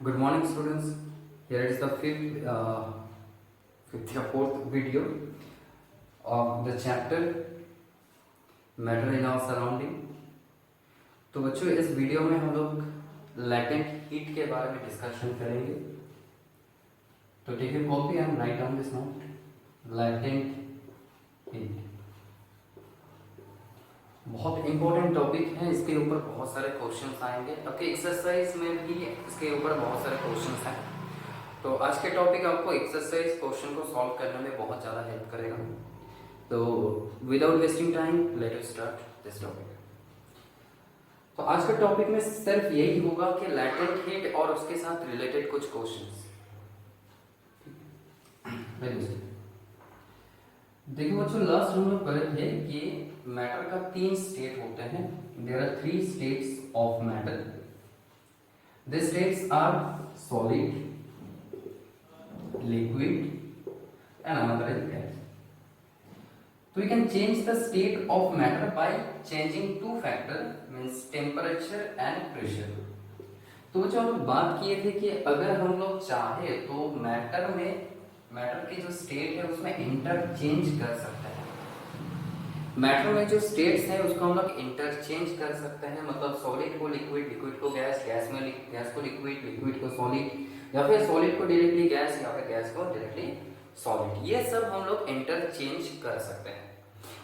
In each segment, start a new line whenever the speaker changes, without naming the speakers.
Good morning, students. Here is the fifth or fourth video of the chapter Matter in Our Surrounding. तो बच्चों इस video में हम लोग लैटेंट हीट के बारे में डिस्कशन करेंगे. तो take a copy and write down this note. Latent heat बहुत इंपॉर्टेंट टॉपिक है. इसके ऊपर बहुत सारे क्वेश्चंस आएंगे. आपके एक्सरसाइज में भी इसके ऊपर बहुत सारे क्वेश्चंस हैं. तो आज के टॉपिक आपको एक्सरसाइज क्वेश्चन को सॉल्व करने में बहुत ज़्यादा हेल्प करेगा. तो without wasting time let us start this topic. तो आज के टॉपिक में सिर्फ यही होगा कि लैटेंट हीट और उसके साथ रिलेटेड कुछ क्वेश्चंस. देखिए बच्चों, लास्ट हम लोग पढ़े थे कि मैटर का 3 स्टेट होते हैं. There are 3 states of matter. This states are solid, liquid and another is gas. So we can change the state of matter by changing 2 factor, means temperature and pressure. तो जो हम लोग बात किए थे कि अगर हम लोग चाहे तो मैटर की जो स्टेट है उसमें इंटरचेंज कर सकते हैं. मैटर में जो स्टेट्स है उसको हम लोग इंटरचेंज कर सकते हैं. मतलब सॉलिड को लिक्विड, लिक्विड को गैस, गैस को लिक्विड, लिक्विड को सॉलिड, या फिर सॉलिड को डायरेक्टली गैस, या फिर गैस को डायरेक्टली सॉलिड. ये सब हम लोग इंटरचेंज कर सकते हैं.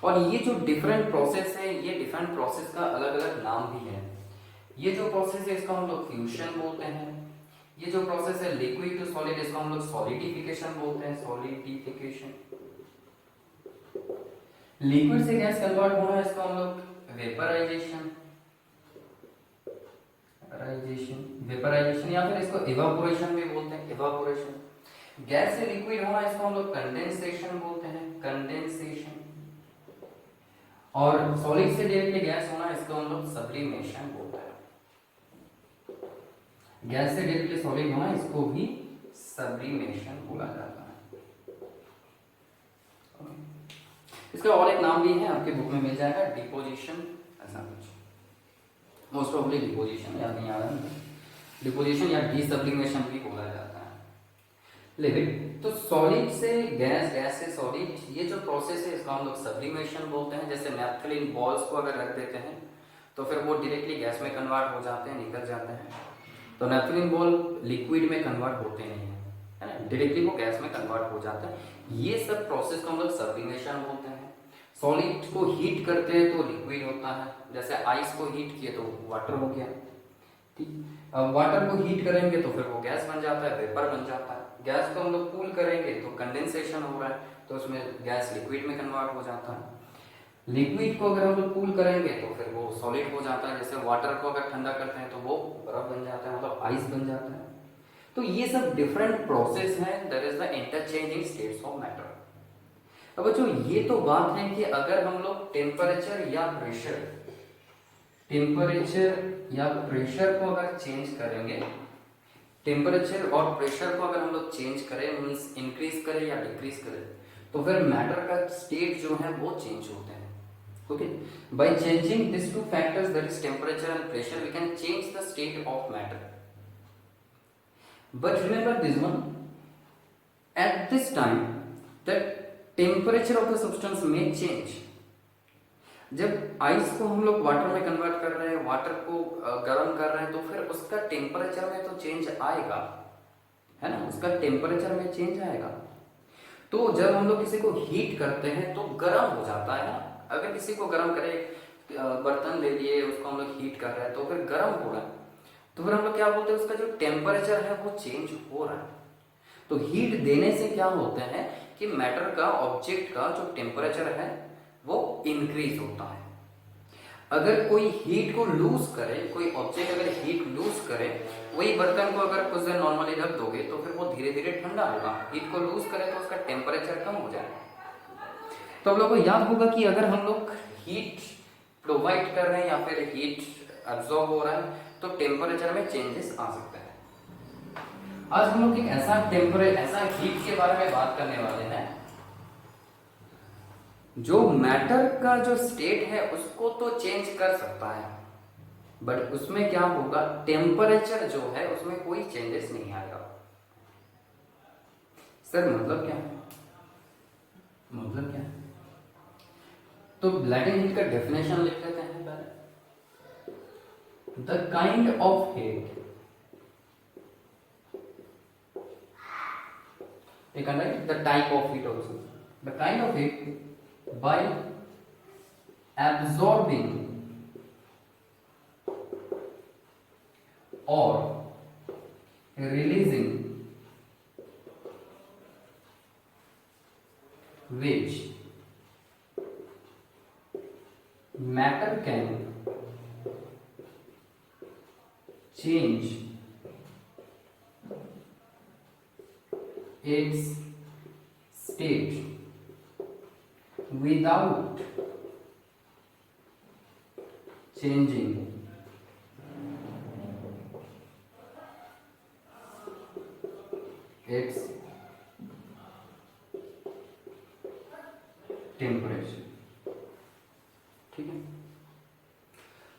और ये जो डिफरेंट प्रोसेस है, ये डिफरेंट प्रोसेस का अलग अलग नाम भी है. ये जो प्रोसेस है इसको हम लोग फ्यूजन बोलते हैं. ये जो प्रोसेस है लिक्विड टू सॉलिड, इसको हम लोग सॉलिडिफिकेशन बोलते हैं. सॉलिडिफिकेशन. लिक्विड से गैस कन्वर्ट होना है, इसको हम लोग वेपराइजेशन, वेपराइजेशन या फिर इसको इवापोरेशन भी बोलते हैं. इवापोरेशन. गैस से लिक्विड होना, इसको हम लोग कंडेंसेशन बोलते हैं. कंडेंसेशन. और सॉलिड से डायरेक्टली गैस होना, इसको हम लोग सब्लिमेशन बोलते हैं. गैस से डायरेक्टली सॉलिड होना, इसको भी सब्लिमेशन बोला जाता है. इसका और एक नाम भी है, आपके बुक में मिल जाएगा, डिपोजिशन. ऐसा कुछ मोस्ट ऑफली डिपोजिशन, याद नहीं आ रहा है. डिपोजिशन या डीसब्लिमेशन भी बोला जाता है. लिक्विड तो सॉलिड से गैस, गैस से सॉलिड, ये जो प्रोसेस है इसको हम लोग सब्लिमेशन बोलते हैं. जैसे नैप्थलीन बॉल्स को अगर रख देते हैं तो फिर वो डायरेक्टली गैस में कन्वर्ट हो जाते हैं, निकल जाते हैं. तो नैप्थलीन बॉल लिक्विड में कन्वर्ट होते नहीं है ना, डायरेक्टली वो गैस में कन्वर्ट हो जाता है. ये सब प्रोसेस को हम लोग सब्लिमेशन बोलते हैं. सॉलिड को हीट करते हैं तो लिक्विड होता है. जैसे आइस को हीट किए तो वाटर हो गया. ठीक. अब वाटर को हीट करेंगे तो फिर वो गैस बन जाता है, वेपर बन जाता है. गैस को हम लोग कूल करेंगे तो कंडेंसेशन हो रहा है, तो उसमें गैस लिक्विड में कन्वर्ट हो जाता है. लिक्विड को अगर हम लोग कूल करेंगे तो फिर वो सॉलिड हो जाता है. जैसे वाटर को अगर ठंडा करते हैं तो वो बर्फ बन जाता है, मतलब आइस बन जाता है. तो ये सब डिफरेंट प्रोसेस है. That is the interchanging states of matter. अब बच्चों ये तो बात है कि अगर हम लोग टेम्परेचर या प्रेशर को अगर चेंज करेंगे, टेम्परेचर और प्रेशर को अगर हम लोग चेंज करें, मींस इंक्रीज करें या डिक्रीज करें, तो फिर मैटर का स्टेट जो है वो चेंज होते हैं. Okay. By changing this 2 factors, that is temperature and pressure, we can change the state of matter. But remember this one, at this time that temperature of the substance में change. जब ice को हम लोग water में convert कर रहे हैं, water को गर्म कर रहे हैं, तो फिर उसका टेम्परेचर में तो चेंज आएगा, है ना. उसका टेम्परेचर में चेंज आएगा. तो जब हम लोग किसी को हीट करते हैं तो गर्म हो जाता है ना. अगर किसी को गर्म करे, बर्तन ले लिए, उसको हम लोग हीट कर रहे हैं तो फिर गर्म हो रहा है, तो फिर हम लोग क्या बोलते हैं, उसका जो टेम्परेचर है वो चेंज हो रहा है. तो हीट देने से क्या होता है कि मैटर का, ऑब्जेक्ट का जो टेम्परेचर है वो इंक्रीज होता है. अगर कोई हीट को लूज करे, कोई ऑब्जेक्ट अगर हीट लूज करे, वही बर्तन को अगर कुछ देर नॉर्मली रख दोगे तो फिर वो धीरे धीरे ठंडा होगा. हीट को लूज करे तो उसका टेम्परेचर कम हो जाएगा. तो आप लोगों को याद होगा कि अगर हम लोग हीट प्रोवाइड कर रहे हैं या फिर हीट एब्जॉर्ब हो रहा है तो टेम्परेचर में चेंजेस आ सकते हैं. आज हम लोग एक ऐसा हीट के बारे में बात करने वाले हैं जो मैटर का जो स्टेट है उसको तो चेंज कर सकता है, बट उसमें क्या होगा, टेम्परेचर जो है उसमें कोई चेंजेस नहीं आएगा। सर मतलब क्या है, मतलब क्या है? तो लैटिन हीट का डेफिनेशन लिख लेते हैं पहले। The kind of heat, you can write the type of heat also. The kind of heat by absorbing or releasing which matter can change its state without changing its temperature. ठीक है,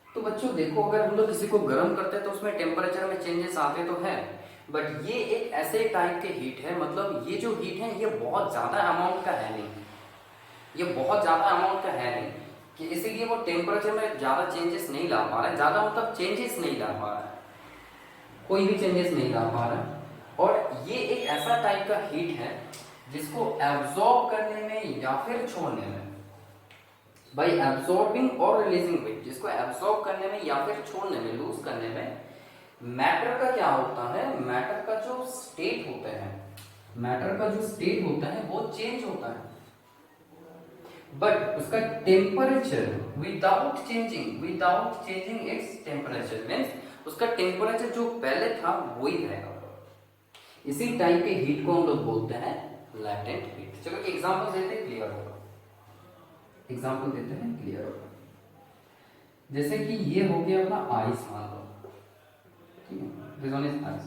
तो बच्चों देखो, अगर हम लोग किसी को गर्म करते हैं तो उसमें टेम्परेचर में चेंजेस आते तो है, बट ये एक ऐसे टाइप के हीट है, मतलब ये जो हीट है ये बहुत ज्यादा अमाउंट का है नहीं, ये बहुत ज्यादा अमाउंट का है नहीं कि इसीलिए वो टेम्परेचर में ज्यादा चेंजेस नहीं ला पा रहा है, ज्यादा मतलब चेंजेस नहीं ला पा रहा है, कोई भी चेंजेस नहीं ला पा रहा है। और ये एक ऐसा टाइप का हीट है जिसको एब्जॉर्ब करने में या फिर छोड़ने में, बाई एब्सॉर्बिंग और रिलीजिंग हीट, जिसको एब्सॉर्ब करने में या फिर छोड़ने में, लूज करने में, मैटर का क्या होता है, मैटर का जो स्टेट होता है, मैटर का जो स्टेट होता है वो चेंज होता है, बट उसका temperature without changing its temperature, means उसका टेम्परेचर जो पहले था वही रहेगा। इसी टाइप के हीट को हम लोग बोलते हैं लैटेंट हीट। चलो एग्जांपल देते हैं, क्लियर होगा, एग्जांपल देते हैं, क्लियर होगा। जैसे कि ये हो गया अपना आइस, मान लो, ठीक है, this one is ice.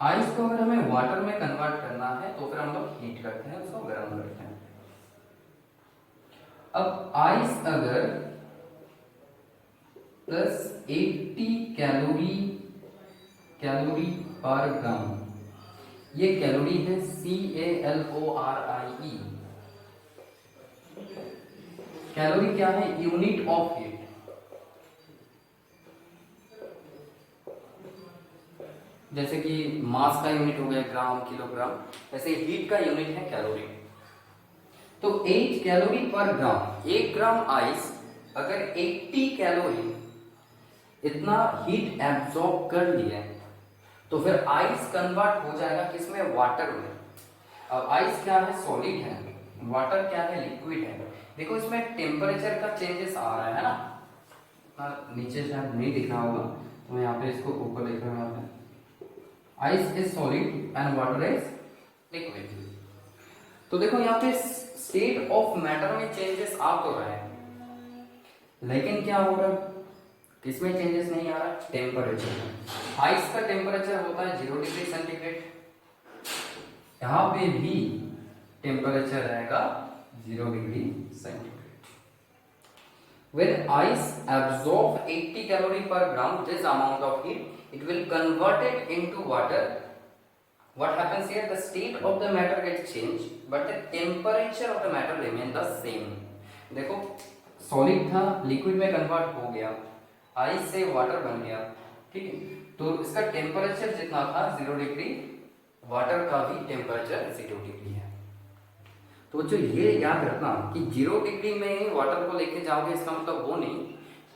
Ice को अगर हमें वाटर में कन्वर्ट करना है तो फिर हम लोग हीट करते हैं, उसको गर्म करते हैं। अब आइस अगर +80 कैलोरी पर ग्राम, ये कैलोरी है CALORIE, कैलोरी क्या है, यूनिट ऑफ हीट। जैसे कि मास का यूनिट हो गया ग्राम, किलोग्राम, ऐसे हीट का यूनिट है कैलोरी। तो 8 कैलोरी पर ग्राम, 1 ग्राम आइस अगर 80 कैलोरी इतना हीट एब्जॉर्ब कर लिया तो फिर आइस कन्वर्ट हो जाएगा किसमें, वाटर में। अब आइस क्या है, सॉलिड है, वाटर क्या है, लिक्विड है। देखो इसमें टेम्परेचर का चेंजेस आ रहा है ना, नीचे शायद नहीं दिख रहा होगा तो मैं यहाँ पे इसको ऊपर लिख रहा हूँ, यहाँ पे ice is solid and water is liquid. तो देखो यहाँ पे स्टेट ऑफ मैटर में चेंजेस आ तो रहे हैं, लेकिन क्या हो रहा है, किसमें चेंजेस नहीं आ रहा, टेम्परेचर में। आइस का टेम्परेचर होता है 0 डिग्री सेंटीग्रेड, यहाँ पे भी टेम्परेचर रहेगा 0 degree centigrade. When ice absorbs 80 calorie per gram, this amount of heat, it will convert it into water. What happens here? The state of the matter gets changed, but the temperature of the matter remain the same. देखो solid था, liquid में convert हो गया, ice से water बन गया, ठीक है, तो इसका टेम्परेचर जितना था 0 डिग्री, वाटर का भी टेम्परेचर 0 डिग्री है। तो बच्चों ये याद रखना कि 0 डिग्री में वाटर को लेके जाओगे, इसका मतलब वो नहीं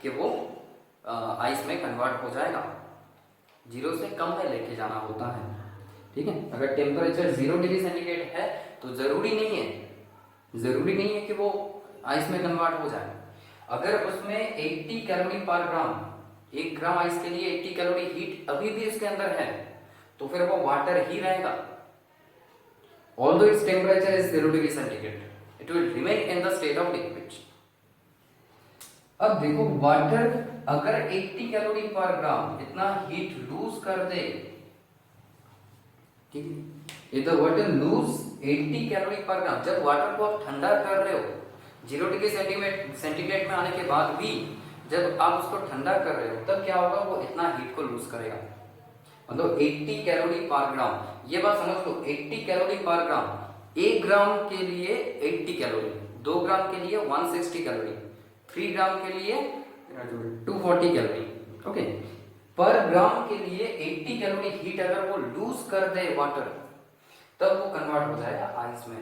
कि वो आइस में कन्वर्ट हो जाएगा, 0 से कम में लेके जाना होता है, ठीक है। अगर टेम्परेचर 0 डिग्री सेंटीग्रेड है तो जरूरी नहीं है कि वो आइस में कन्वर्ट हो जाए। अगर उसमें 80 कैलोरी पर ग्राम, 1 ग्राम आइस के लिए 80 कैलोरी हीट अभी भी उसके अंदर है तो फिर वो वाटर ही रहेगा। Although its temperature is 0 degree centigrade, it will remain in the state of liquid. अब देखो वाटर अगर 80 कैलोरी पर ग्राम इतना हीट लूज कर दे, ठीक है, if the water lose 80 calorie per ग्राम, जब वाटर को आप ठंडा कर रहे हो 0 डिग्री सेंटीग्रेड में आने के बाद भी जब आप उसको ठंडा कर रहे हो तब क्या होगा, वो इतना हीट को लूज करेगा, मतलब 80 कैलोरी पर ग्राम। ये बात समझ लो, 80 कैलोरी पर ग्राम। 1 ग्राम के लिए 80 कैलोरी, 2 ग्राम के लिए 160 कैलोरी, 3 ग्राम के लिए 240 कैलोरी। ओके, पर ग्राम के लिए 80 कैलोरी हीट अगर वो लूज कर दे वाटर, तब वो कन्वर्ट हो जाएगा आइस में।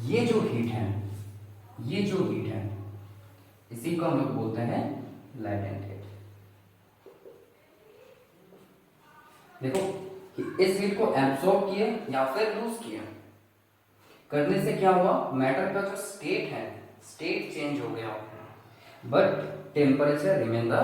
ये जो हीट है, ये जो हीट है, इसी को हम लोग बोलते हैं लैटेंट हीट। देखो कि इस हीट को एब्सॉर्ब किए या फिर लूज किए, करने से क्या हुआ, मैटर का जो स्टेट है, स्टेट चेंज हो गया, but temperature remain the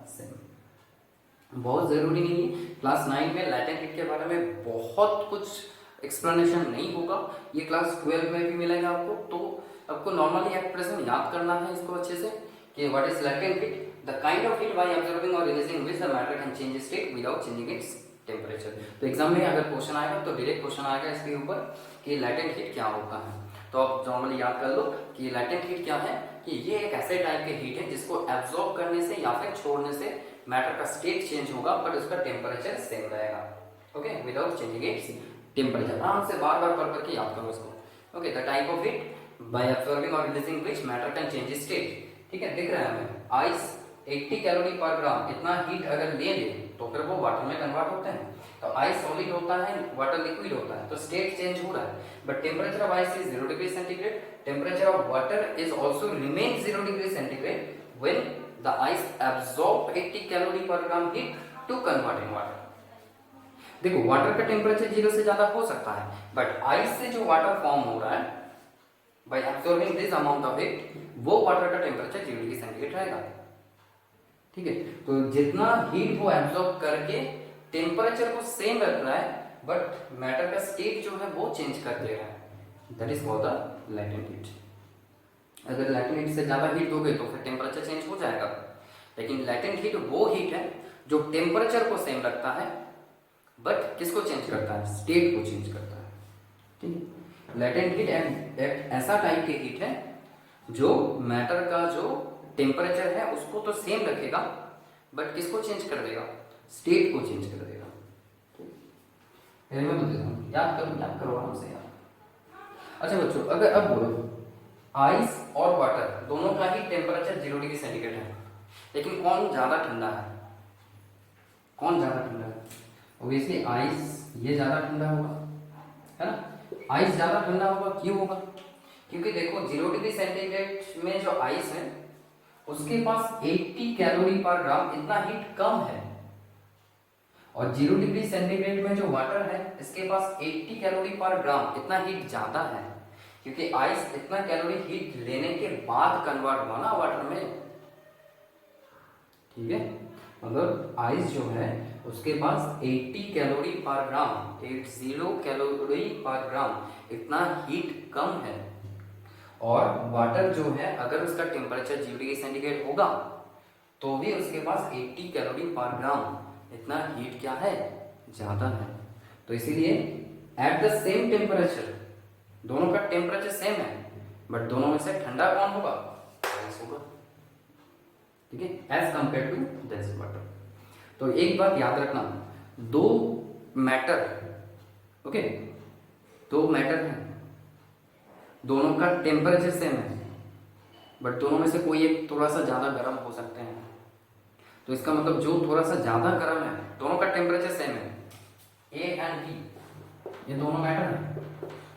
same. बहुत जरूरी नहीं है, क्लास 9 में लैटेंट हीट के बारे में बहुत कुछ एक्सप्लेनेशन नहीं होगा, ये क्लास 12 में भी मिलेगा आपको। तो आपको नॉर्मली एट प्रेजेंट याद करना है इसको अच्छे से कि what is latent heat, the kind of heat by observing और releasing which the matter can change state without changing its temperature. तो एग्जाम में अगर क्वेश्चन आएगा तो डायरेक्ट क्वेश्चन आएगा इसके ऊपर कि लैटेंट हीट क्या होता है। तो आप नॉर्मली याद कर लो कि लैटेंट हीट क्या है, कि ये एक ऐसे टाइप के हीट है जिसको एब्जॉर्ब करने से या फिर छोड़ने से मैटर का स्टेट चेंज होगा, बट उसका टेम्परेचर सेम रहेगा। Okay, without changing its temperature. आराम से बार बार पढ़ करके याद करो इसको। Okay, the type of heat by absorbing और releasing which matter can change state. ठीक है, दिख रहा है हमें, आइस 80 कैलोरी पर ग्राम इतना हीट अगर ले ले तो फिर वो वाटर में कन्वर्ट होते हैं। तो आइस सॉलिड होता है, वाटर लिक्विड होता है, तो स्टेट चेंज हो रहा है, but temperature of ice is 0 degree centigrade, temperature of water is also remain 0 degree centigrade when the ice absorb 80 calorie per gram heat to convert in water. देखो, water का temperature 0 से ज्यादा हो सकता है, बट आइस से जो water form हो रहा है by absorbing this amount of heat, वो वाटर का टेम्परेचर 0 डिग्री सेंटीग्रेड रहेगा। ठीक है, तो जितना हीट वो एब्सॉर्ब करके टेम्परेचर को सेम रख रहा है, बट मैटर का स्टेट जो है वो चेंज कर दे रहा है, that is called the latent heat. अगर लैटेंट हीट से ज्यादा हीट दोगे तो फिर टेम्परेचर चेंज हो जाएगा, लेकिन लैटेंट हीट वो हीट है जो टेम्परेचर को सेम रखता है, बट किसको चेंज करता है, स्टेट को चेंज करता है। ठीक है, लैटेंट हीट एक ऐसा टाइप के हीट है जो मैटर का जो टेम्परेचर है उसको तो सेम रखेगा, बट किसको चेंज कर देगा, स्टेट को चेंज कर देगा। याद करो आराम से यार। अच्छा बच्चों, अगर अब बोलो आइस और वाटर दोनों का ही टेम्परेचर 0 डिग्री सेंटीग्रेड है, लेकिन कौन ज्यादा ठंडा है, कौन ज्यादा ठंडा है? ऑब्वियसली आइस ये ज्यादा ठंडा होगा, है ना। आइस ज्यादा ठंडा होगा, क्यों होगा? क्योंकि देखो 0 डिग्री सेंटीग्रेड में जो आइस है उसके पास 80 कैलोरी पर ग्राम इतना हीट कम है, और 0 डिग्री सेंटीग्रेड में जो वाटर है इसके पास 80 कैलोरी पर ग्राम इतना हीट ज्यादा है, क्योंकि आइस इतना कैलोरी हीट लेने के बाद कन्वर्ट हुआ ना वाटर में। ठीक है, मतलब आइस जो है उसके पास 80 कैलोरी पर ग्राम, 80 कैलोरी पर ग्राम इतना हीट कम है, और वाटर जो है अगर उसका टेम्परेचर 0 डिग्री सेंटीग्रेड होगा तो भी उसके पास 80 कैलोरी पर ग्राम इतना हीट क्या है, ज्यादा है। तो इसीलिए एट द सेम टेम्परेचर, दोनों का टेम्परेचर सेम है, बट दोनों में से ठंडा कौन होगा, आइस होगा। ठीक है, as compare to this water. तो एक बात याद रखना, दो मैटर, ओके, दो मैटर है, दोनों का टेम्परेचर सेम है, बट दोनों में से कोई एक थोड़ा सा ज्यादा गर्म हो सकते हैं। तो इसका मतलब जो थोड़ा सा ज्यादा गर्म है, दोनों का टेम्परेचर सेम है, ए एंड बी, ये दोनों मैटर है,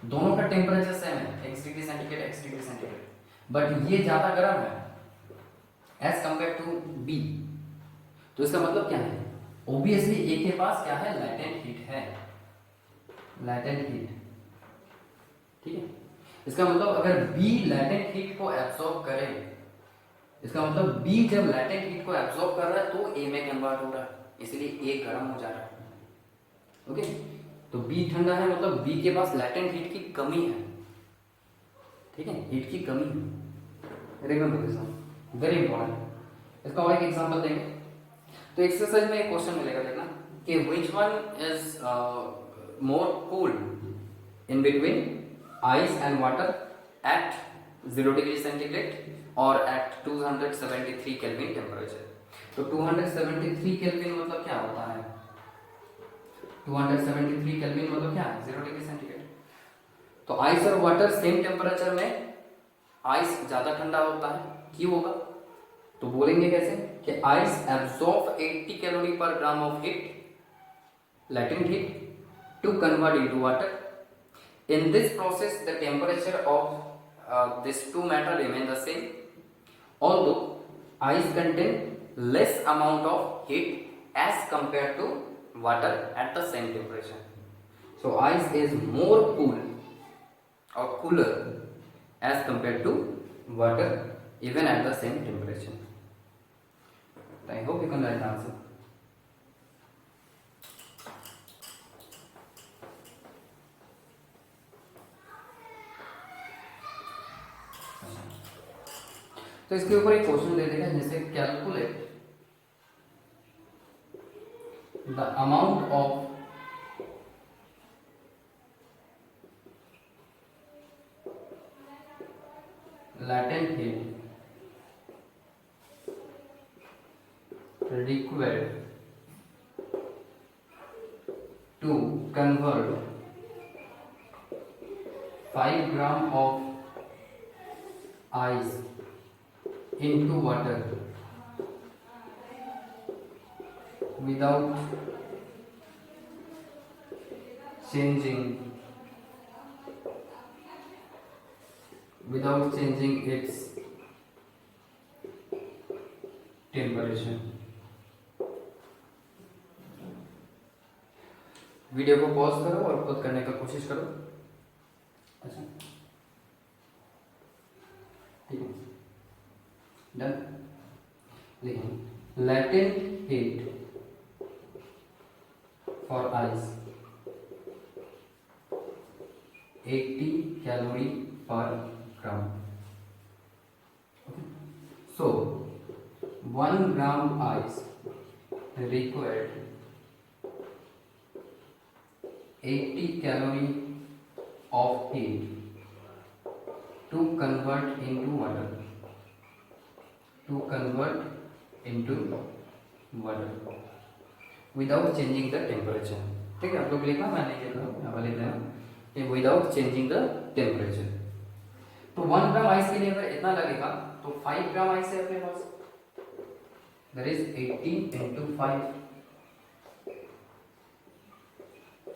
दोनों का टेम्परेचर सेम है, x degree centigrade x degree centigrade, but ये ज्यादा गर्म है एज कंपेयर टू बी। तो इसका मतलब क्या है, ऑब्वियसली ए के पास क्या है, लैटेंट हीट है, लैटेंट हीट। ठीक है, इसका मतलब अगर B लैटेंट हीट को एब्सॉर्ब करे, इसका मतलब B जब लैटेंट हीट को एब्सॉर्ब कर रहा है तो A में कन्वर्ट हो रहा है, इसलिए A गर्म हो जा रहा है। ओके, तो B ठंडा है, मतलब B के पास लैटेंट हीट की कमी है। ठीक है, हीट की कमी है, remember this one, very important. इसका और एक एग्जांपल देंगे। तो एक्सरसाइज में एक क्वेश्चन मिलेगा, देखना कि which one is more cool in between ice and water at 0 degree centigrade और एट 273 केल्विन टेम्परेचर। तो 273 केल्विन मतलब क्या होता है? 273 केल्विन मतलब क्या है? 0 डिग्री सेंटीग्रेड। तो आइस और वाटर सेम टेम्परेचर में, आइस ज्यादा ठंडा होता है, क्यों होगा? तो बोलेंगे कैसे कि ice absorb 80 calorie per gram of heat, latent heat, to convert into water. In this process, the temperature of these two matter remain the same, although ice contain less amount of heat as compared to water at the same temperature. So ice is more cool or cooler as compared to water even at the same temperature. I hope you can write the answer. तो इसके ऊपर एक question दे देगा, जैसे calculate the amount of latent heat required to convert 5 gram of ice into water without changing its temperature. Video को pause करो और खुद करने का कोशिश करो। अच्छा, ठीक है, डन। लिखें latent heat for ice 80 calorie per gram. Okay. So 1 gram ice required 80 calorie of heat to convert into water. Without changing the temperature. ठीक है, आप लोग लिखना, मैं नहीं लिख रहा हूँ, यहाँ पर लिख देना विदाउट चेंजिंग द टेम्परेचर। तो 1 ग्राम आइस के लिए अगर इतना लगेगा तो 5 ग्राम आइस है अपने पास, that is 80 into 5,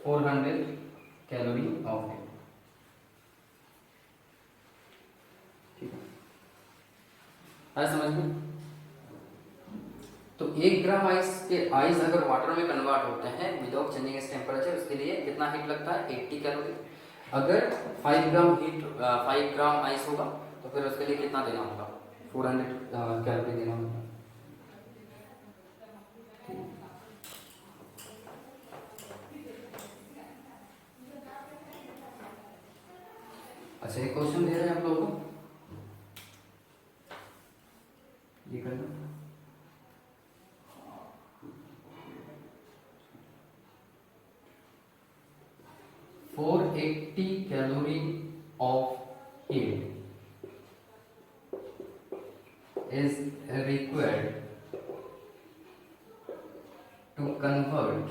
400 calorie of heat. ठीक है, आया समझ में? तो 1 ग्राम आइस अगर वाटर में कन्वर्ट होते हैं विदाउट चेंजिंग इस टेम्परेचर, उसके लिए कितना हीट लगता है? 80 कैलोरी। अगर 5 ग्राम आइस होगा तो फिर उसके लिए कितना देना होगा? 400 कैलोरी देना होगा। अच्छा, एक क्वेश्चन दे रहे हैं आप लोगों को, ये कर दो। For 80 calorie of heat is required to convert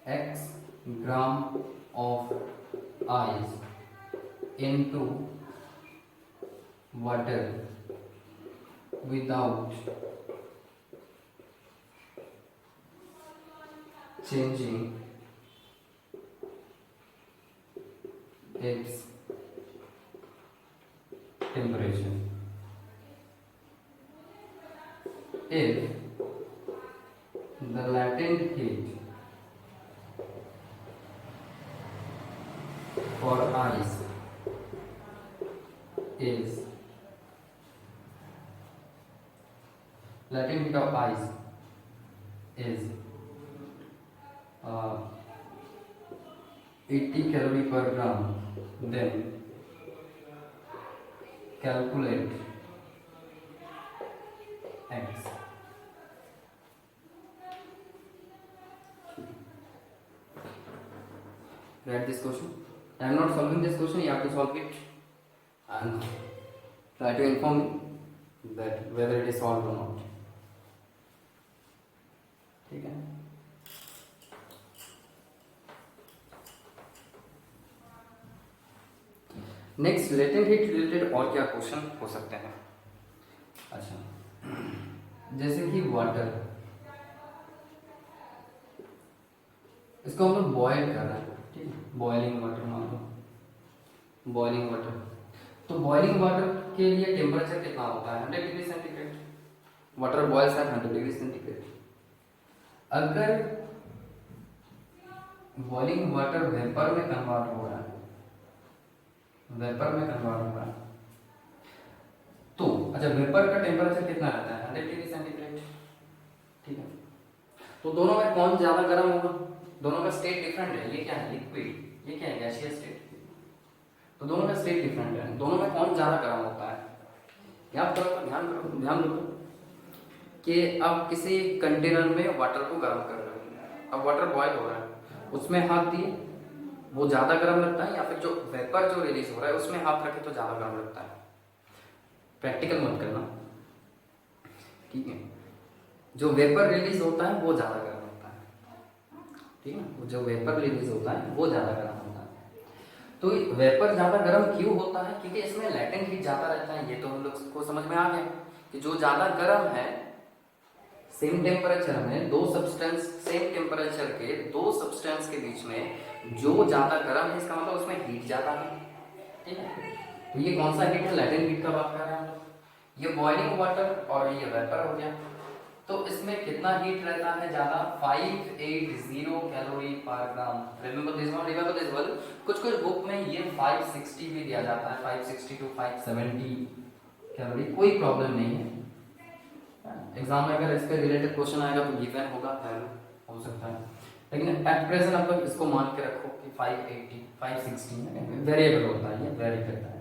X gram of ice into water without changing its temperature. If the latent heat for ice is latent heat of ice is 80 calorie per gram, then calculate X. write this question. I am not solving this question, you have to solve it and try to inform me that whether it is solved or not. ठीक है. Next latent heat related और क्या question हो सकते हैं. अच्छा, जैसे कि वाटर, इसको हम लोग बॉयल कर रहे हैं, ठीक है, बॉइलिंग वाटर मान लो, बॉइलिंग वाटर. तो बॉइलिंग वाटर के लिए टेम्परेचर कितना होता है? 100 degree centigrade. Water boils at 100 degree centigrade. अगर बॉइलिंग वाटर वेपर में कन्वर्ट हो रहा है, वेपर में कन्वर्ट हो रहा है, तो अच्छा वेपर का टेम्परेचर कितना रहता है? 100 डिग्री सेंटीग्रेड, ठीक है. तो दोनों में कौन ज्यादा गर्म होगा? दोनों का स्टेट डिफरेंट है. ये क्या है? लिक्विड. ये क्या है? Gaseous state. तो दोनों का स्टेट डिफरेंट है. दोनों में कौन ज्यादा गर्म होता है? याद करो, ध्यान रखो कि अब किसी कंटेनर में वाटर को गर्म कर रहे हो, अब वाटर बॉयल हो रहा है, उसमें हाथ दिए, वो ज्यादा गर्म लगता है, या फिर जो वेपर जो रिलीज हो रहा है उसमें हाथ रखे तो ज्यादा गर्म लगता है? प्रैक्टिकल मत करना, ठीक है. जो वेपर रिलीज होता है वो ज्यादा गर्म होता है, ठीक है. जो वेपर रिलीज होता है वो ज्यादा गर्म होता है. तो वेपर ज्यादा गर्म क्यों होता है? क्योंकि इसमें लैटेंट हीट ज्यादा रहता है. ये तो हम लोग को समझ में आ गया कि जो ज्यादा गर्म है, सेम टेम्परेचर में दो सब्सटेंस, सेम टेम्परेचर के दो सब्सटेंस के बीच में जो ज्यादा गर्म है, इसका मतलब उसमें हीट ज्यादा है, ठीक है. तो ये कौन सा हीट है? लैटेंट हीट का बात कर रहे हैं हम लोग. ये बॉइलिंग वाटर और ये वेपर हो गया. तो इसमें कितना हीट रहता है ज्यादा? 580 calorie per gram. Remember this one, remember this one. कुछ बुक में ये 560 भी दिया जाता है, 560 टू 570 कैलोरी. कोई प्रॉब्लम नहीं है. एग्जाम में अगर इसके रिलेटेड क्वेश्चन आएगा तो गिवन होगा, हो सकता है. लेकिन एट प्रेजेंट आप लोग इसको मान के रखो कि 580 560 वेरिएबल होता है, ये वेरी करता है.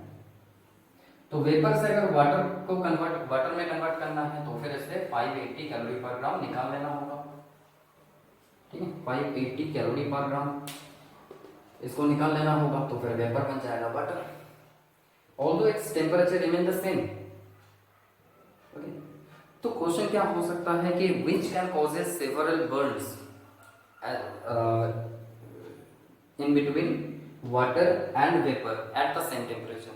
तो वेपर से अगर वाटर में कन्वर्ट करना है तो फिर इससे 580 कैलोरी पर ग्राम निकाल लेना होगा, ठीक है. 580 कैलोरी पर ग्राम इसको निकाल लेना होगा, तो फिर वेपर बन जाएगा water. Although its temperature remain the same. Okay. तो क्वेश्चन क्या हो सकता है कि which can causes several Burns in between water and vapor at the same temperature.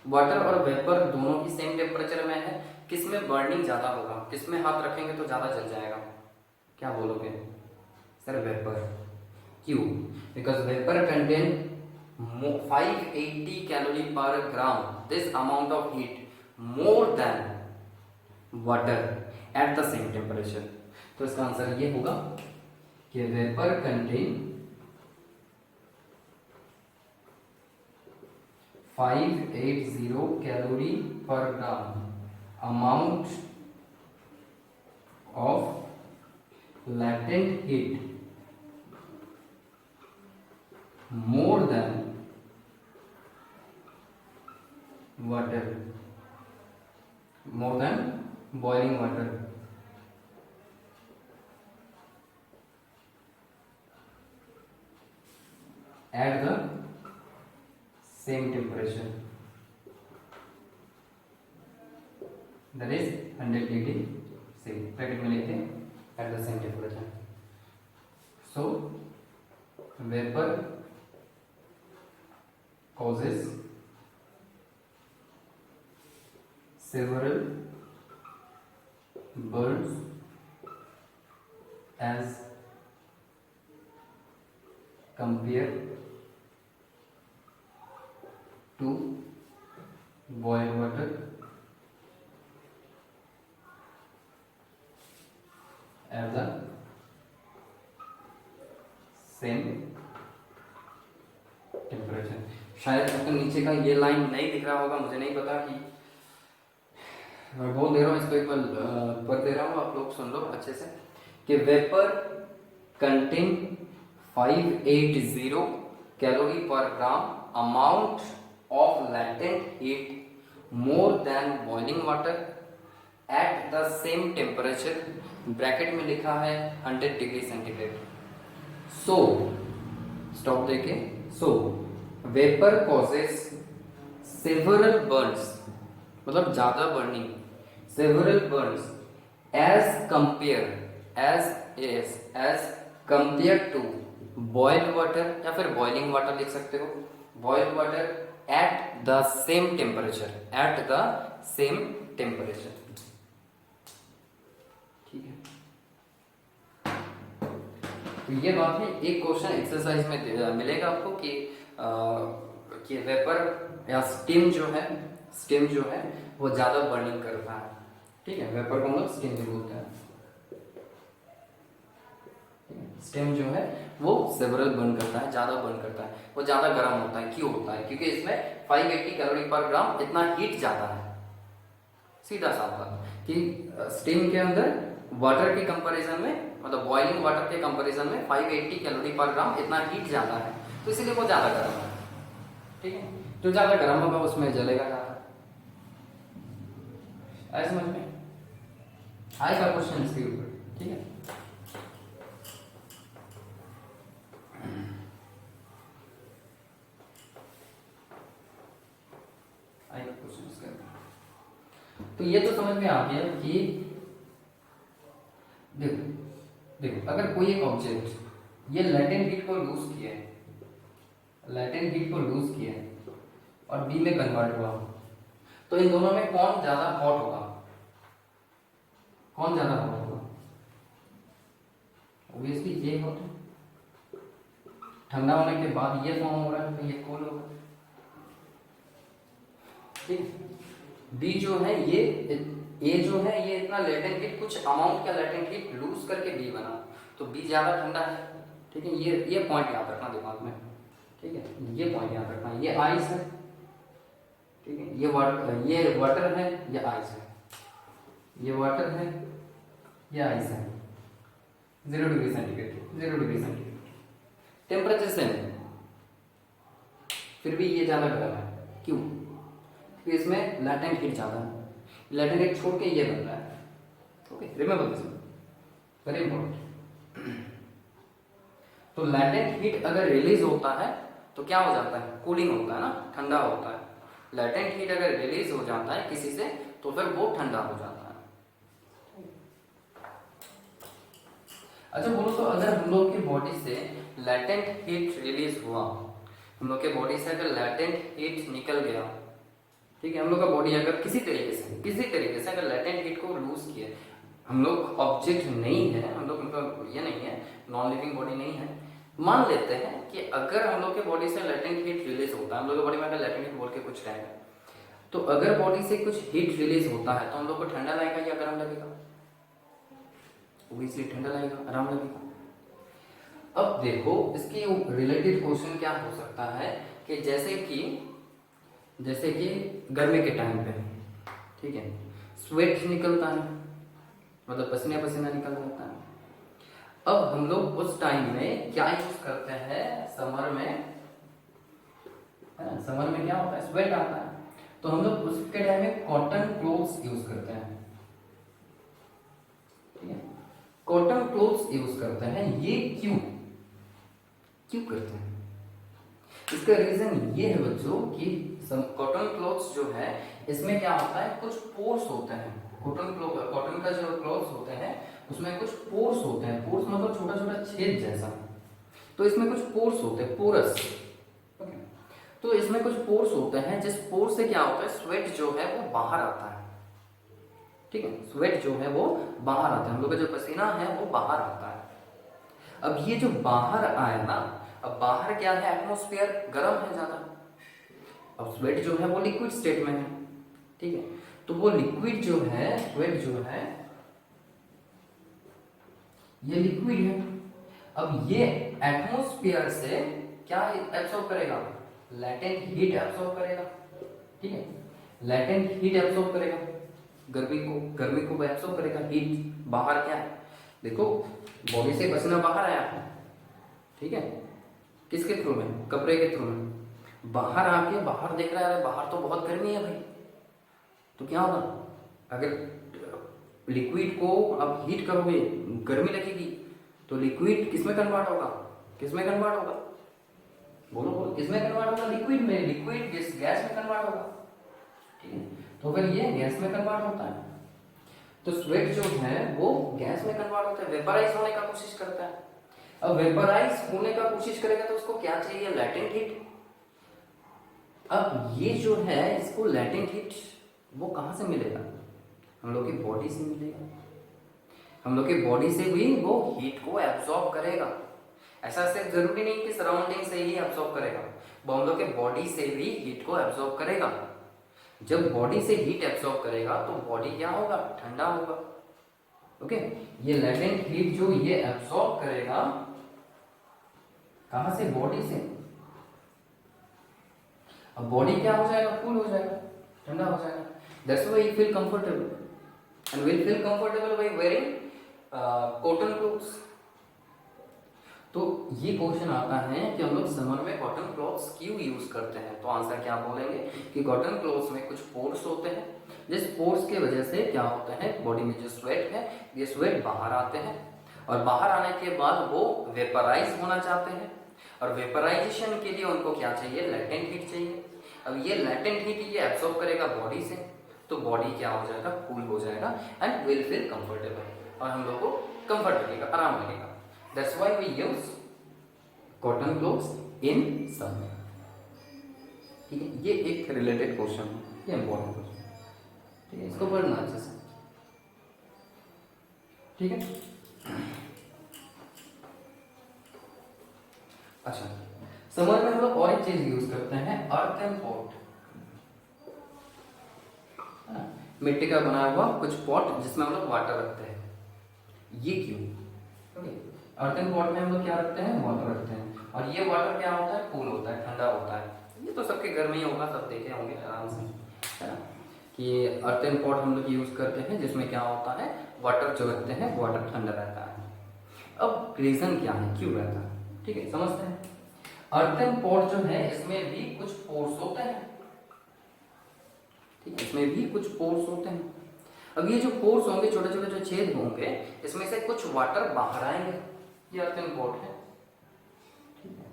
Water और वेपर दोनों ही सेम टेम्परेचर में है, किसमें बर्निंग ज्यादा होगा? किसमें हाथ रखेंगे तो ज्यादा जल जाएगा? क्या बोलोगे सर? वेपर. क्यों? Because vapour contain 580 calorie per gram, this amount of heat more than water at the same temperature. तो इसका आंसर ये होगा कि vapour contain 580 calorie per gram amount of latent heat more than water, more than boiling water. At the same temperature, that is 100 degree C. Bracket में लेते हैं at the same temperature. So vapor causes several burns as compared to boiled water at the same temperature. शायद आपको नीचे का ये line नहीं दिख रहा होगा, मुझे नहीं पता कि मैं बोल दे रहा हूँ, इसको एक बार पढ़ दे रहा हूँ, आप लोग सुन लो अच्छे से कि vapour contain 580 calorie per gram amount of latent heat more than boiling water at the same temperature. Bracket में लिखा है 100 डिग्री सेंटीग्रेड. स्टॉप देके, so vapour causes several burns, मतलब ज्यादा burning, several burns as compared, as compare to boiled water, या फिर boiling water लिख सकते हो, boiled water at the same temperature, at the same temperature. ठीक है, तो ये बात है। एक क्वेश्चन एक्सरसाइज में मिलेगा आपको कि वेपर या स्टीम जो है वो ज्यादा बर्निंग करता है। ठीक है, वेपर को हम लोग स्टीम भी बोलते हैं। स्टीम जो है वो सेवरल बर्न करता है, ज्यादा बर्न करता है, वो ज्यादा गर्म होता है। क्यों होता है? क्योंकि इसमें 580 कैलोरी पर ग्राम इतना हीट ज्यादा है। सीधा सा बात कि स्टीम के अंदर वाटर के कंपैरिजन में, मतलब बॉइलिंग वाटर के कंपैरिजन में 580 कैलोरी पर ग्राम इतना हीट ज्यादा है, तो इसीलिए वो ज्यादा गर्म है। ठीक है, जो ज्यादा गर्म होगा उसमें जलेगा ज्यादा। आए समझ में? आएगा क्वेश्चन इसके ऊपर। ठीक है, आएगा क्वेश्चन इसके ऊपर। तो ये तो समझ में आ गया कि देखो अगर कोई एक ऑब्जेक्ट ये लैटेंट हीट को लूज किया है, लैटेंट हीट को लूज किया है और बी में कन्वर्ट हुआ, तो इन दोनों में कौन ज्यादा हॉट होगा? कौन ज्यादा हॉट होगा? ऑब्वियसली ये हॉट है। ठंडा होने के बाद ये फॉर्म हो रहा है तो ये कोल्ड होगा। ठीक, बी जो है ये जो है ये इतना लेटेंट हीट, कुछ अमाउंट का लेटेंट हीट लूज करके बी बना, तो बी ज्यादा ठंडा है। ठीक है, ये पॉइंट याद रखना दिमाग में। ठीक है, ये पॉइंट याद रखना। ये आइस है, ठीक है, ये वाटर है, ये आइस है, ये वाटर है, ये आइस है। 0 degree centigrade, 0 degree centigrade temperature same है, फिर भी ये ज्यादा गर्म है। क्यों? क्योंकि इसमें लैटेंट हीट ज्यादा है, लैटेंट हीट छोड़ के ये बन रहा है। Okay, remember this, very important. तो लैटेंट हीट अगर रिलीज होता है तो क्या हो जाता है? कूलिंग होता है ना, ठंडा होता है। लैटेंट हीट अगर रिलीज हो जाता है किसी से तो फिर वो ठंडा हो जाता है। अच्छा बोलो, तो अगर हम लोग की बॉडी से लैटेंट हीट रिलीज हुआ, हम लोग के बॉडी से अगर लैटेंट हीट निकल गया, ठीक है, हम लोग का बॉडी अगर किसी तरीके से अगर लैटेंट हीट को लूज किया, हम लोग ऑब्जेक्ट नहीं है, हम लोग मतलब ये नहीं है, नॉन लिविंग बॉडी नहीं है, मान लेते हैं कि अगर हम लोग के बॉडी से लैटेंट हीट रिलीज होता है, हम लोग के बॉडी में अगर लैटेंट हीट बोल के कुछ रहेगा, तो अगर बॉडी से कुछ हीट रिलीज होता है तो हम लोग को ठंडा लगेगा या गर्म लगेगा? ऑब्वियसली ठंडा लगेगा, आराम लगेगा। अब देखो इसकी रिलेटेड क्वेश्चन क्या हो सकता है कि जैसे कि गर्मी के टाइम पे, ठीक है, स्वेट निकलता है, मतलब पसीना निकल जाता है। अब हम लोग उस टाइम में क्या यूज करते हैं? समर में क्या होता है? स्वेट आता है, तो हम लोग उसके टाइम में कॉटन क्लोथ्स यूज करते हैं। ठीक है, कॉटन क्लोथ्स यूज करते हैं। ये क्यों करते हैं? इसका रीजन ये है बच्चों कि कॉटन क्लोथ्स जो है इसमें क्या होता है, कुछ पोर्स होते हैं। कॉटन का जो क्लोथ्स होते हैं उसमें कुछ पोर्स होते हैं। पोर्स मतलब छोटा छोटा छेद जैसा, तो इसमें कुछ पोर्स होते हैं, पोरस। तो इसमें कुछ पोर्स होते हैं, जिस पोर्स से क्या होता है, स्वेट जो है वो बाहर आता है। ठीक है, स्वेट जो है वो बाहर आता है, हम लोग का जो पसीना है वो बाहर आता है। अब ये जो बाहर आए ना, अब बाहर क्या है, एटमॉस्फेयर गर्म है ज्यादा, अब स्वेट जो है वो लिक्विड स्टेट में है। ठीक है, तो वो लिक्विड जो है, स्वेट जो है ये लिक्विड है। अब ये एटमॉस्फेयर से क्या एब्सॉर्ब करेगा? लैटेंट हीट एब्सॉर्ब करेगा। ठीक है, लैटेंट हीट एब्सॉर्ब करेगा, गर्मी को एब्सॉर्ब करेगा। हीट बाहर क्या है, देखो बॉडी से पसीना बाहर आया है, ठीक है, किसके थ्रू में? कपड़े के थ्रू में। बाहर आके बाहर देख रहा है, बाहर तो बहुत गर्मी है भाई, तो क्या होगा? अगर लिक्विड को आप हीट करोगे, गर्मी लगेगी, तो लिक्विड किसमें कन्वर्ट होगा? बोलो बोलो, किसमें कन्वर्ट होगा? लिक्विड में, लिक्विड गैस में कन्वर्ट होगा, ठीक है। तो फिर ये गैस में कन्वर्ट होता है। तो स्वेट जो है वो गैस में कन्वर्ट होता है, वेपराइज होने का कोशिश करता है। अब वेपराइज होने का कोशिश करेगा तो उसको क्या चाहिए? Latent heat. अब ये जो है इसको लैटेंट हीट वो कहां से मिलेगा? हम लोग की बॉडी से मिलेगा। हम लोग की बॉडी से भी वो हीट को एब्सॉर्ब करेगा। ऐसा सिर्फ जरूरी नहीं कि सराउंडिंग से ही एब्सॉर्ब करेगा, वो हम लोग के बॉडी से भी हीट को एब्सॉर्ब करेगा। जब बॉडी से हीट एब्सॉर्ब करेगा तो बॉडी क्या होगा? ठंडा होगा। ओके, ये लैटेंट हीट जो ये एब्सॉर्ब करेगा कहां से? बॉडी से। अब बॉडी क्या हो जाएगा? कूल हो जाएगा, ठंडा हो जाएगा। That's why you feel comfortable and will feel comfortable by wearing cotton clothes. तो ये क्वेश्चन आता है कि हम लोग समर में कॉटन क्लॉथ्स क्यों यूज करते हैं? तो आंसर क्या बोलेंगे कि कॉटन क्लॉथ्स में कुछ पोर्स होते हैं, जिस पोर्स की वजह से क्या होता है, बॉडी में जो स्वेट है ये स्वेट बाहर आते हैं, और बाहर आने के बाद वो वेपराइज होना चाहते हैं, और वेपराइजेशन के लिए उनको क्या चाहिए? लैटेंट हीट चाहिए। अब ये लैटेंट हीट ये एब्सॉर्ब करेगा बॉडी से, तो बॉडी क्या हो जाएगा? कूल हो जाएगा एंड विल फील कंफर्टेबल, और हम लोग को कंफर्ट लगेगा, आराम लगेगा। That's why we use cotton clothes in summer. ठीक है, ये एक रिलेटेड क्वेश्चन है, ये इंपॉर्टेंट क्वेश्चन, ठीक है, इसको पढ़ना अच्छे से, ठीक है। अच्छा, समर में हम लोग और एक चीज यूज करते हैं, अर्थन पॉट। मिट्टी का बना हुआ कुछ पॉट जिसमें हम लोग वाटर रखते हैं। ये क्यों? अर्थन पॉट में हम लोग क्या रखते हैं? वाटर रखते हैं, और ये वाटर क्या होता है? कूल होता है, ठंडा होता है। ये तो सबके घर में ही होगा, सब देखे होंगे आराम से, है ना, कि अर्थन पॉट हम लोग यूज करते हैं जिसमें क्या होता है? वाटर जो रखते हैं, वाटर ठंडा रहता है। अब रीजन क्या है, क्यों रहता है? ठीक है, समझते हैं। अर्थन पॉट जो है इसमें भी कुछ पोर्स होते हैं, ठीक है, इसमें भी कुछ पोर्स होते हैं। अब ये जो पोर्स होंगे, छोटे छोटे जो छेद होंगे, इसमें से कुछ वाटर बाहर आएंगे। ये अर्थन पॉट है, ठीक है।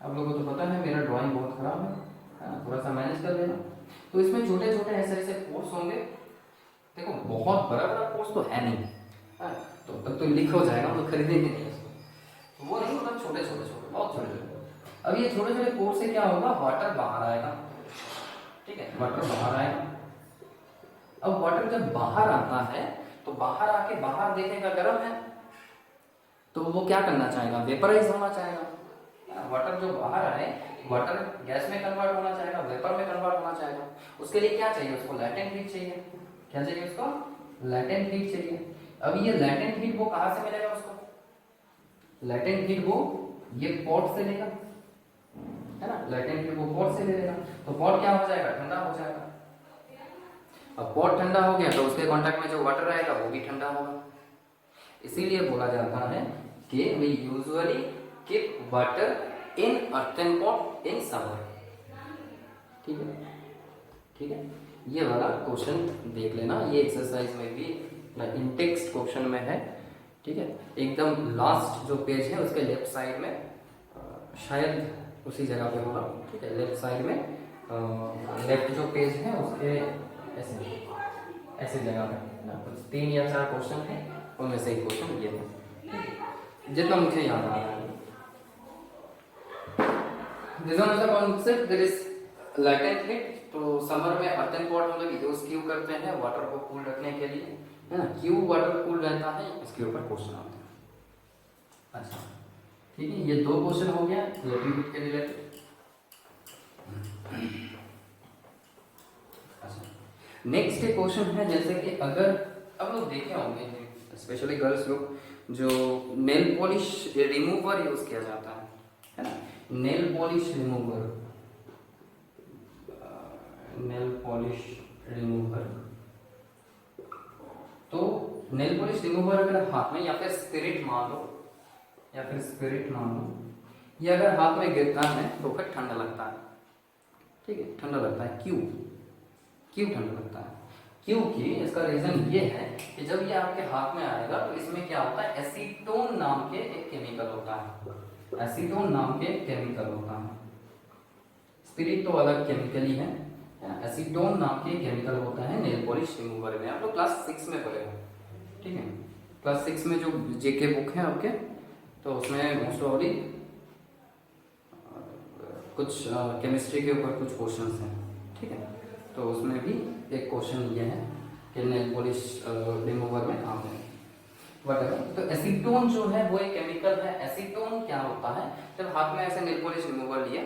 आप लोगों को तो पता है मेरा ड्राइंग बहुत खराब है, थोड़ा सा मैनेज कर लेना। तो इसमें छोटे छोटे ऐसे ऐसे पोर्स होंगे। देखो बहुत बड़ा बड़ा पोर्स तो है नहीं, तो तब तो लीक हो जाएगा, तो खरीदेंगे नहीं इसको, तो वो नहीं, मतलब छोटे छोटे छोटे, बहुत छोटे छोटे। अब ये छोटे छोटे पोर्स से क्या होगा? वाटर बाहर आएगा, ठीक है, वाटर बाहर आएगा। अब वाटर जब बाहर आता है तो बाहर आके बाहर देखेगा गर्म है, तो वो क्या करना चाहेगा? वेपराइज होना चाहेगा। वाटर जो बाहर आए, वाटर गैस में कन्वर्ट होना चाहेगा, वेपर में कन्वर्ट होना चाहेगा। उसके लिए क्या चाहिए? उसको लैटेंट हीट चाहिए। क्या चाहिए उसको? लैटेंट हीट चाहिए। अब ये लैटेंट हीट वो कहां से मिलेगा उसको? लैटेंट हीट वो ये पॉट से लेगा, है ना, लैटेंट हीट वो पॉट से ले लेगा। तो पॉट क्या हो जाएगा? ठंडा हो जाएगा। अब पॉट ठंडा हो गया तो उसके कांटेक्ट में जो वाटर रहेगा वो भी ठंडा होगा। इसीलिए बोला जाता है कि we usually keep water in earthen pot in summer। ठीक है, ठीक है, ये वाला क्वेश्चन देख लेना, ये एक्सरसाइज में भी इन टेक्स्ट क्वेश्चन में है, ठीक है। एकदम लास्ट जो पेज है उसके लेफ्ट साइड में, शायद उसी जगह पे होगा, ठीक है, लेफ्ट साइड में लेफ्ट जो पेज है उसके ऐसे ऐसे जगह पे कुछ 3 या 4 क्वेश्चन है, उनमें से एक क्वेश्चन ये था जितना मुझे याद आ रहा है। This one is the concept, there is latent heat. तो समर में अर्थन पॉट हम लोग यूज क्यों करते हैं? वाटर को कूल रखने के लिए, है ना। क्यों वाटर कूल रहता है, इसके ऊपर क्वेश्चन आता है। अच्छा, ठीक है, ये 2 क्वेश्चन हो गया लैटेंट हीट के रिलेटेड। अच्छा, नेक्स्ट एक क्वेश्चन है, जैसे कि अगर अब लोग देखे होंगे स्पेशली गर्ल्स लोग, जो नेल पॉलिश रिमूवर यूज किया जाता है ना, nail polish remover, nail polish remover. तो नेल पॉलिश रिमूवर अगर हाथ में, या फिर स्पिरिट मान लो, या फिर स्पिरिट मान लो, ये अगर हाथ में गिरता है तो फिर ठंडा लगता है, ठीक है, ठंडा लगता है। क्यों? क्यों ठंडा लगता है? क्योंकि इसका रीजन ये है कि जब ये आपके हाथ में आएगा तो इसमें क्या होता है, एसीटोन नाम के एक केमिकल होता है, एसीटोन नाम के केमिकल होता है, स्पिरिट तो अलग केमिकल ही है। एसीटोन नाम के केमिकल होता है नेल पॉलिश रिमूवर में। आप लोग क्लास 6 में पढ़े हो, ठीक है। क्लास 6 में जो जेके बुक है आपके, तो उसमें मोस्ट ऑफली कुछ केमिस्ट्री के ऊपर कुछ क्वेश्चंस हैं, ठीक है। तो उसमें भी एक क्वेश्चन ये है कि नेल पॉलिश रिमूवर में काम है वगैरह। तो एसीटोन जो है वो एक केमिकल है। एसीटोन क्या होता है, जब हाथ में ऐसे नेल पॉलिश रिमूवर लिए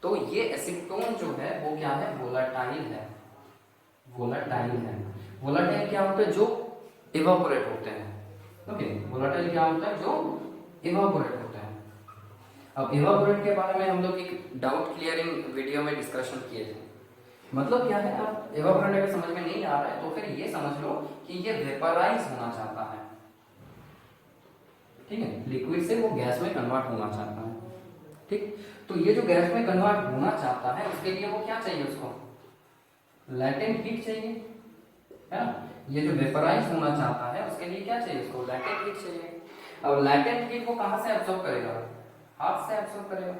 तो ये एसीटोन जो है वो क्या है, वोलाटाइल है। वोलाटाइल है। वोलाटाइल क्या होता है, जो इवापोरेट होते हैं। ओके, वोलाटाइल क्या होता है, जो इवापोरेट होते हैं। अब इवापोरेट के बारे में हम लोग एक डाउट क्लियरिंग वीडियो में डिस्कशन किए थे। मतलब क्या है, आप इवापोरेट अगर समझ में नहीं आ रहा है तो फिर ये समझ लो कि ये वेपराइज होना चाहता है, ठीक है। लिक्विड से वो गैस में कन्वर्ट होना चाहता है, ठीक। तो ये जो गैस में कन्वर्ट होना चाहता है उसके लिए वो क्या चाहिए, उसको लैटेंट हीट चाहिए, है ना। ये जो वेपराइज होना चाहता है उसके लिए क्या चाहिए, उसको लैटेंट हीट चाहिए। अब लैटेंट हीट वो कहां से एब्जॉर्ब करेगा, हाथ से एब्जॉर्ब करेगा।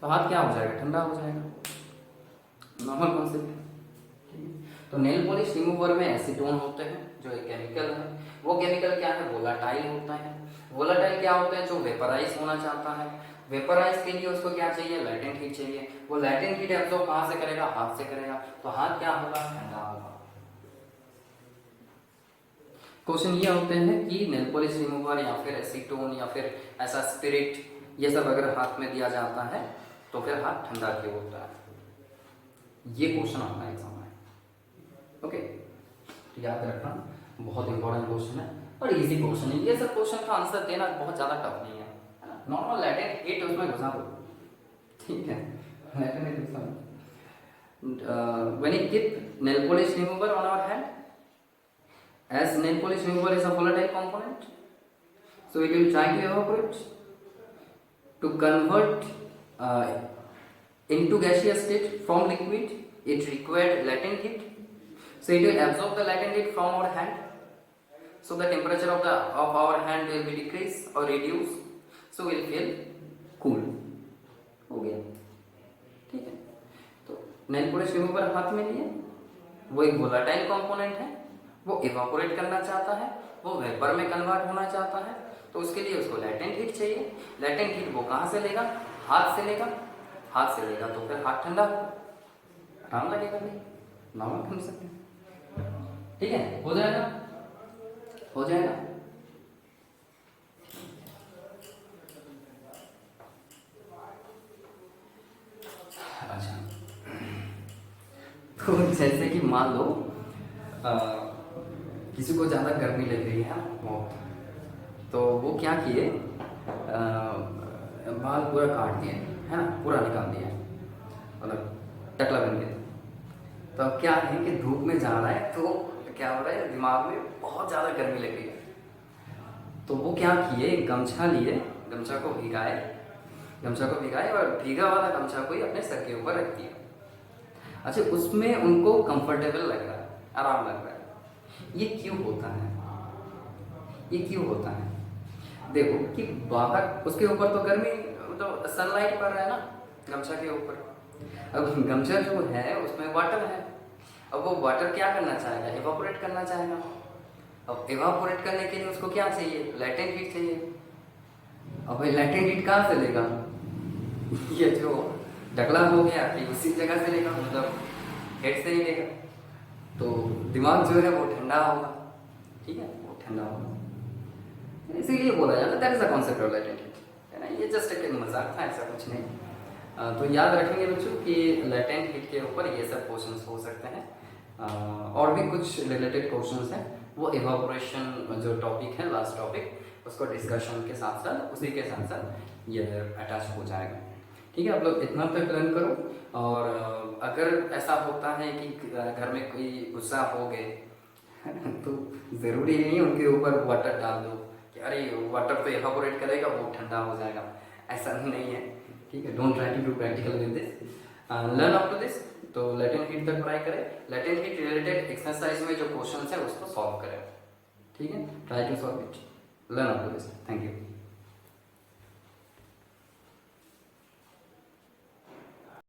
तो हाथ क्या हो जाएगा, ठंडा हो जाएगा। नॉर्मल कॉन्सेप्ट, ठीक है। तो नेल पॉलिश रिमूवर में एसीटोन होते हैं जो एक केमिकल है। वो केमिकल क्या है, वोलाटाइल होता है। वोलाटाइल क्या होता है, जो वेपराइज होना चाहता है। वेपराइज के लिए उसको क्या चाहिए, लैटेंट हीट चाहिए। वो लैटेंट हीट एब्जॉर्ब कहां से करेगा, हाथ से करेगा। तो हाथ क्या होगा, ठंडा होगा। क्वेश्चन ये होते हैं कि नेल पॉलिश रिमूवर या फिर एसीटोन या फिर ऐसा स्पिरिट, ये सब अगर हाथ में दिया जाता है तो फिर हाथ ठंडा क्यों होता है। ये क्वेश्चन आता है एग्जाम में। ओके, तो याद रखना, बहुत इंपॉर्टेंट क्वेश्चन है और इजी क्वेश्चन है। ये सब क्वेश्चन का आंसर देना बहुत ज्यादा टफ नहीं है, नॉर्मल लैटेंट हीट उसमें घुसा दो, ठीक है। लैटेंट हीट घुसा दो। When you keep nail polish remover on our hand, as nail polish remover is a volatile component, so it will try to evaporate. To convert into gaseous state from liquid, it required latent heat. So it will absorb the latent heat from our hand. So the temperature of our hand will be decreased or reduced. So we'll feel cool. हो गया, ठीक है। तो nail polish remover हाथ में लिए, वो एक वोलाटाइल कंपोनेंट है। वो इवापोरेट करना चाहता है, वो वेपर में कन्वर्ट होना चाहता है। तो उसके लिए उसको लैटेंट हीट चाहिए। लैटेंट हीट वो कहाँ से लेगा, हाथ से लेगा। हाथ से लेगा तो फिर हाथ ठंडा, आराम लगेगा नहीं, नॉर्मल कर सकते हैं, ठीक है। हो जाएगा, हो जाएगा। अच्छा, तो जैसे कि मान लो किसी को ज़्यादा गर्मी लग रही है वो, तो वो क्या किए, बाल पूरा काट दिए, है ना, पूरा निकाल दिया, मतलब टकला बन गया। तो अब क्या है कि धूप में जा रहा है तो क्या हो रहा है, दिमाग में बहुत ज़्यादा गर्मी लग रही है। तो वो क्या किए, गमछा लिए, गमछा को भिगाए, गमछा को भिगाए और भीगा वाला गमछा को ही अपने सर के ऊपर रख दिया। अच्छा, उसमें उनको कंफर्टेबल लग रहा है, आराम लग रहा है। ये क्यों होता है, ये क्यों होता है? देखो कि बाहर उसके ऊपर तो गर्मी, तो सनलाइट पड़ रहा है ना गमछा के ऊपर। अब गमछा जो है उसमें वाटर है। अब वो वाटर क्या करना चाहेगा, इवापोरेट करना चाहेगा। अब इवापोरेट करने के लिए उसको क्या चाहिए, लैटेंट हीट चाहिए। अब भाई लैटेंट हीट कहाँ से लेगा, ये जो ढकला हो गया कि उसी जगह से लेगा, मतलब हेड से ही लेगा। तो दिमाग जो है वो ठंडा होगा, ठीक है, वो ठंडा होगा। इसीलिए बोला जाता है that is the concept of latent heat, है ना। ये जस्ट एक मजाक था, ऐसा कुछ नहीं। तो याद रखेंगे बच्चों कि लैटेंट हीट के ऊपर ये सब क्वेश्चंस हो सकते हैं। और भी कुछ रिलेटेड क्वेश्चंस हैं, वो इवापोरेशन जो टॉपिक है, लास्ट टॉपिक, उसको डिस्कशन के साथ साथ, उसी के साथ साथ ये अटैच हो जाएगा, ठीक है। आप लोग इतना तक लर्न करो। और अगर ऐसा होता है कि घर में कोई गुस्सा हो गए तो ज़रूरी नहीं है उनके ऊपर वाटर डाल दो कि अरे वाटर तो इवापोरेट करेगा, वो ठंडा हो जाएगा, ऐसा नहीं है, ठीक है। Don't try to do practical with this, learn up to this. तो लैटेंट हीट तक ट्राई करें, लैटेंट हीट रिलेटेड एक्सरसाइज में जो क्वेश्चन है उसको सॉल्व करें, ठीक है। Try to solve it, learn up to this. Thank you.